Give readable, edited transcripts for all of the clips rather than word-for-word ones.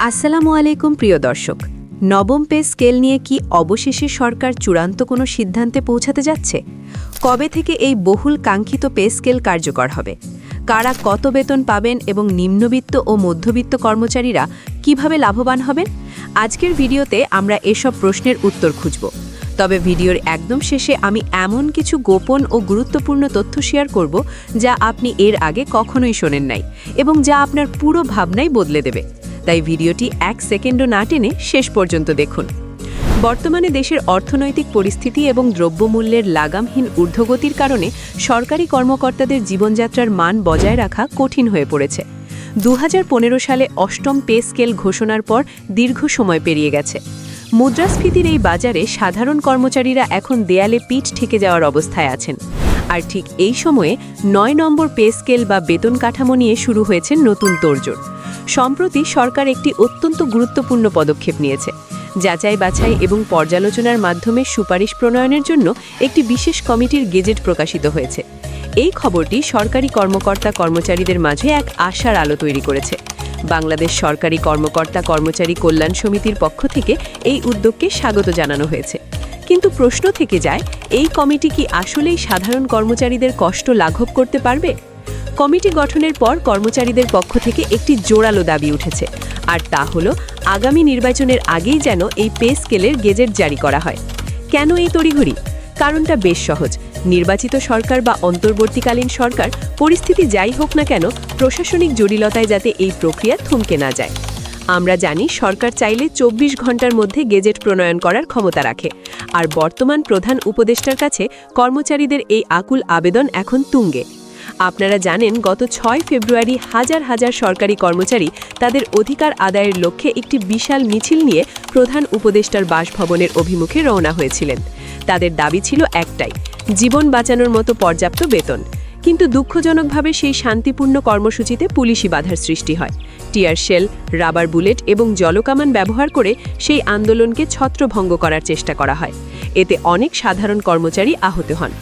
আসসালামু আলাইকুম প্রিয় দর্শক। নবম পে স্কেল নিয়ে কি অবশেষে সরকার চূড়ান্ত কোনো সিদ্ধান্তে পৌঁছাতে যাচ্ছে? কবে থেকে এই বহুল কাঙ্ক্ষিত পে স্কেল কার্যকর হবে? কারা কত বেতন পাবেন এবং নিম্নবিত্ত ও মধ্যবিত্ত কর্মচারীরা কিভাবে লাভবান হবেন? আজকের ভিডিওতে আমরা এসব প্রশ্নের উত্তর খুঁজব। তবে ভিডিওর একদম শেষে আমি এমন কিছু গোপন ও গুরুত্বপূর্ণ তথ্য শেয়ার করব যা আপনি এর আগে কখনোই শোনেন নাই এবং যা আপনার পুরো ভাবনাই বদলে দেবে। তাই ভিডিওটি এক সেকেন্ডও না টেনে শেষ পর্যন্ত দেখুন। বর্তমানে দেশের অর্থনৈতিক পরিস্থিতি এবং দ্রব্যমূল্যের লাগামহীন ঊর্ধ্বগতির কারণে সরকারি কর্মকর্তাদের জীবনযাত্রার মান বজায় রাখা কঠিন হয়ে পড়েছে। 2015 সালে অষ্টম পে স্কেল ঘোষণার পর দীর্ঘ সময় পেরিয়ে গেছে। মুদ্রাস্ফীতির এই বাজারে সাধারণ কর্মচারীরা এখন দেয়ালে পিঠ ঠেকে যাওয়ার অবস্থায় আছেন। আর ঠিক এই সময়ে 9 নম্বর পে স্কেল বা বেতন কাঠামো নিয়ে শুরু হয়েছে নতুন তোড়জোড়। সম্প্রতি সরকার একটি অত্যন্ত গুরুত্বপূর্ণ পদক্ষেপ নিয়েছে। যাচাই বাছাই এবং পর্যালোচনার মাধ্যমে সুপারিশ প্রণয়নের জন্য একটি বিশেষ কমিটির গেজেট প্রকাশিত হয়েছে। এই খবরটি সরকারি কর্মকর্তা কর্মচারীদের মাঝে এক আশার আলো তৈরি করেছে। বাংলাদেশ সরকারি কর্মকর্তা কর্মচারী কল্যাণ সমিতির পক্ষ থেকে এই উদ্যোগকে স্বাগত জানানো হয়েছে। কিন্তু প্রশ্ন থেকে যায়, এই কমিটি কি আসলেই সাধারণ কর্মচারীদের কষ্ট লাঘব করতে পারবে? কমিটি গঠনের পর কর্মচারীদের পক্ষ থেকে একটি জোরালো দাবি উঠেছে, আর তা হল আগামী নির্বাচনের আগেই যেন এই পে স্কেলের গেজেট জারি করা হয়। কেন এই তড়িঘড়ি? কারণটা বেশ সহজ। নির্বাচিত সরকার বা অন্তর্বর্তীকালীন সরকার, পরিস্থিতি যাই হোক না কেন, প্রশাসনিক জটিলতায় যাতে এই প্রক্রিয়া থমকে না যায়। আমরা জানি সরকার চাইলে 24 ঘন্টার মধ্যে গেজেট প্রণয়ন করার ক্ষমতা রাখে, আর বর্তমান প্রধান উপদেষ্টার কাছে কর্মচারীদের এই আকুল আবেদন এখন তুঙ্গে। আপনারা জানেন, গত 6 ফেব্রুয়ারি হাজার হাজার সরকারি কর্মচারী তাদের অধিকার আদায়ের লক্ষ্যে একটি বিশাল মিছিল নিয়ে প্রধান উপদেষ্টার বাসভবনের অভিমুখে রওনা হয়েছিলেন। তাদের দাবি ছিল একটাই, জীবন বাঁচানোর মতো পর্যাপ্ত বেতন। কিন্তু দুঃখজনকভাবে সেই শান্তিপূর্ণ কর্মসূচিতে পুলিশি বাধার সৃষ্টি হয়। টিয়ার শেল, রাবার বুলেট এবং জলকামান ব্যবহার করে সেই আন্দোলনকে ছত্রভঙ্গ করার চেষ্টা করা হয়। এতে অনেক সাধারণ কর্মচারী আহত হন।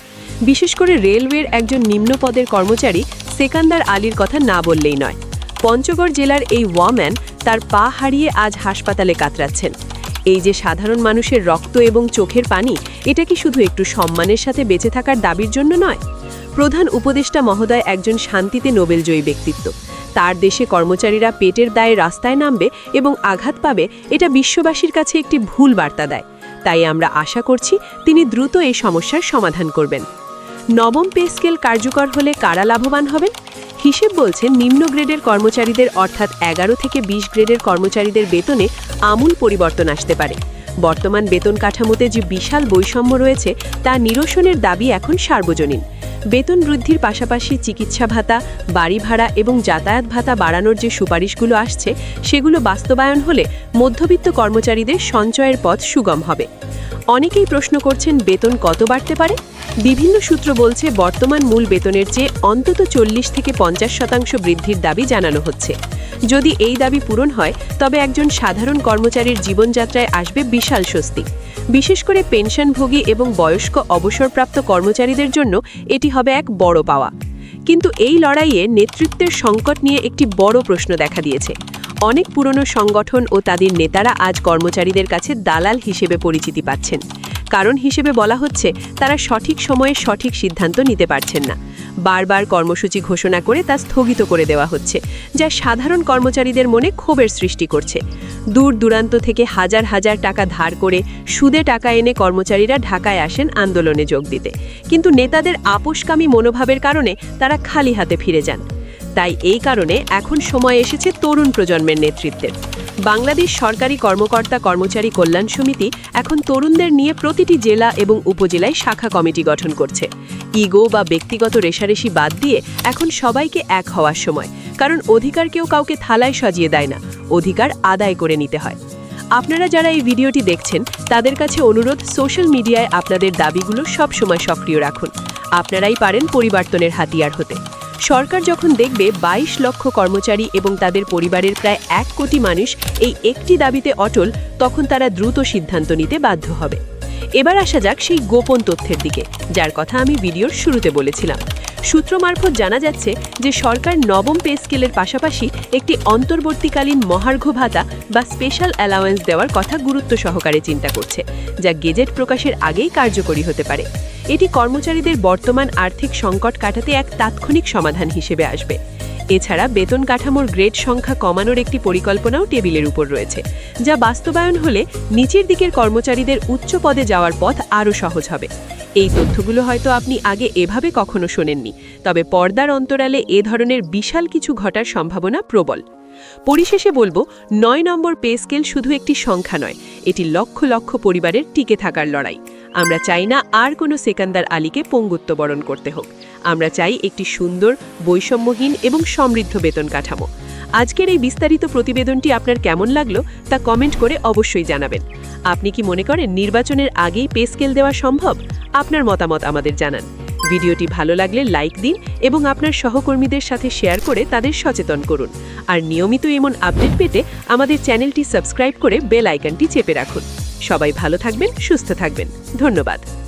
বিশেষ করে রেলওয়ের একজন নিম্ন পদের কর্মচারী সেকান্দার আলীর কথা না বললেই নয়। পঞ্চগড় জেলার এই ওয়াম্যান তার পা হারিয়ে আজ হাসপাতালে কাতরাচ্ছেন। এই যে সাধারণ মানুষের রক্ত এবং চোখের পানি, এটা কি শুধু একটু সম্মানের সাথে বেঁচে থাকার দাবির জন্য নয়? প্রধান উপদেষ্টা মহোদয় একজন শান্তিতে নোবেলজয়ী ব্যক্তিত্ব। তার দেশে কর্মচারীরা পেটের দায়ে রাস্তায় নামবে এবং আঘাত পাবে, এটা বিশ্ববাসীর কাছে একটি ভুল বার্তা দেয়। তাই আমরা আশা করছি তিনি দ্রুত এই সমস্যার সমাধান করবেন। নবম পে স্কেল কার্যকর হলে কারা লাভবান হবেন? হিসেব বলছে নিম্ন গ্রেডের কর্মচারীদের অর্থাৎ 11 থেকে 20 গ্রেডের কর্মচারীদের বেতনে আমূল পরিবর্তন আসতে পারে। বর্তমান বেতন কাঠামোতে যে বিশাল বৈষম্য রয়েছে তা নিরসনের দাবি এখন সার্বজনীন। বেতন বৃদ্ধির পাশাপাশি চিকিৎসা ভাতা, বাড়ি ভাড়া এবং যাতায়াত ভাতা বাড়ানোর যে সুপারিশগুলো আসছে, সেগুলো বাস্তবায়ন হলে মধ্যবিত্ত কর্মচারীদের সঞ্চয়ের পথ সুগম হবে। অনেকেই প্রশ্ন করছেন, বেতন কত বাড়তে পারে? বিভিন্ন সূত্র বলছে বর্তমান মূল বেতনের চেয়ে অন্তত 40 থেকে 50% বৃদ্ধির দাবি জানানো হচ্ছে। যদি এই দাবি পূরণ হয়, তবে একজন সাধারণ কর্মচারীর জীবনযাত্রায় আসবে বিশাল স্বস্তি। বিশেষ করে পেনশনভোগী এবং বয়স্ক অবসরপ্রাপ্ত কর্মচারীদের জন্য এটি হবে এক বড় পাওয়া। কিন্তু এই লড়াইয়ে নেতৃত্বের সংকট নিয়ে একটি বড় প্রশ্ন দেখা দিয়েছে। অনেক পুরনো সংগঠন ও তাদের নেতারা আজ কর্মচারীদের কাছে দালাল হিসেবে পরিচিতি পাচ্ছেন। কারণ হিসেবে বলা হচ্ছে, তারা সঠিক সময়ে সঠিক সিদ্ধান্ত নিতে পারছেন না। বারবার কর্মসূচি ঘোষণা করে তা স্থগিত করে দেওয়া হচ্ছে, যা সাধারণ কর্মচারীদের মনে ক্ষোভের সৃষ্টি করছে। দূর দূরান্ত থেকে হাজার হাজার টাকা ধার করে সুদে টাকা এনে কর্মচারীরা ঢাকায় আসেন আন্দোলনে যোগ দিতে, কিন্তু নেতাদের আপোষকামী মনোভাবের কারণে তারা খালি হাতে ফিরে যান। তাই এই কারণে এখন সময় এসেছে তরুণ প্রজন্মের নেতৃত্বের। বাংলাদেশ সরকারি কর্মকর্তা কর্মচারী কল্যাণ সমিতি এখন তরুণদের নিয়ে প্রতিটি জেলা এবং উপজেলায় শাখা কমিটি গঠন করছে। ইগো বা ব্যক্তিগত রেষারেষি বাদ দিয়ে এখন সবাইকে এক হওয়ার সময়, কারণ অধিকার কেউ কাউকে থালায় সাজিয়ে দেয় না, অধিকার আদায় করে নিতে হয়। আপনারা যারা এই ভিডিওটি দেখছেন, তাদের কাছে অনুরোধ, সোশ্যাল মিডিয়ায় আপনাদের দাবিগুলো সবসময় সক্রিয় রাখুন। আপনারাই পারেন পরিবর্তনের হাতিয়ার হতে। সরকার যখন দেখবে 22 লক্ষ কর্মচারী এবং তাদের পরিবারের প্রায় 1 কোটি মানুষ এই একটি দাবিতে অটল, তখন তারা দ্রুত সিদ্ধান্ত নিতে বাধ্য হবে। এবার আসা যাক সেই গোপন তথ্যের দিকে, যার কথা আমি ভিডিওর শুরুতে বলেছিলাম। সূত্র মারফত জানা যাচ্ছে যে সরকার নবম পে স্কেলের পাশাপাশি একটি অন্তর্বর্তীকালীন মহার্ঘ ভাতা বা স্পেশাল অ্যালাওয়েন্স দেওয়ার কথা গুরুত্ব সহকারে চিন্তা করছে, যা গেজেট প্রকাশের আগেই কার্যকরী হতে পারে। এটি কর্মচারীদের বর্তমান আর্থিক সংকট কাটাতে এক তাৎক্ষণিক সমাধান হিসেবে আসবে। এছাড়া বেতন কাঠামোর গ্রেড সংখ্যা কমানোর একটি পরিকল্পনাও টেবিলের উপর রয়েছে, যা বাস্তবায়ন হলে নিচের দিকের কর্মচারীদের উচ্চ পদে যাওয়ার পথ আরও সহজ হবে। এই তথ্যগুলো হয়তো আপনি আগে এভাবে কখনো শোনেননি, তবে পর্দার অন্তরালে এ ধরনের বিশাল কিছু ঘটার সম্ভাবনা প্রবল। পরিশেষে বলবো, ৯ নম্বর পে স্কেল শুধু একটি সংখ্যা নয়, এটি লক্ষ লক্ষ পরিবারের টিকে থাকার লড়াই। আমরা চাই না আর কোনো সেকান্দার আলীকে পঙ্গুত্ব বরণ করতে হোক। আমরা চাই একটি সুন্দর, বৈষম্যহীন এবং সমৃদ্ধ বেতন কাঠামো। আজকের এই বিস্তারিত প্রতিবেদনটি আপনার কেমন লাগলো তা কমেন্ট করে অবশ্যই জানাবেন। আপনি কি মনে করেন নির্বাচনের আগেই পে স্কেল দেওয়া সম্ভব? আপনার মতামত আমাদের জানান। ভিডিওটি ভালো লাগলে লাইক দিন এবং আপনার সহকর্মীদের সাথে শেয়ার করে তাদের সচেতন করুন। আর নিয়মিত এমন আপডেট পেতে আমাদের চ্যানেলটি সাবস্ক্রাইব করে বেল আইকনটি চেপে রাখুন। সবাই ভালো থাকবেন, সুস্থ থাকবেন। ধন্যবাদ।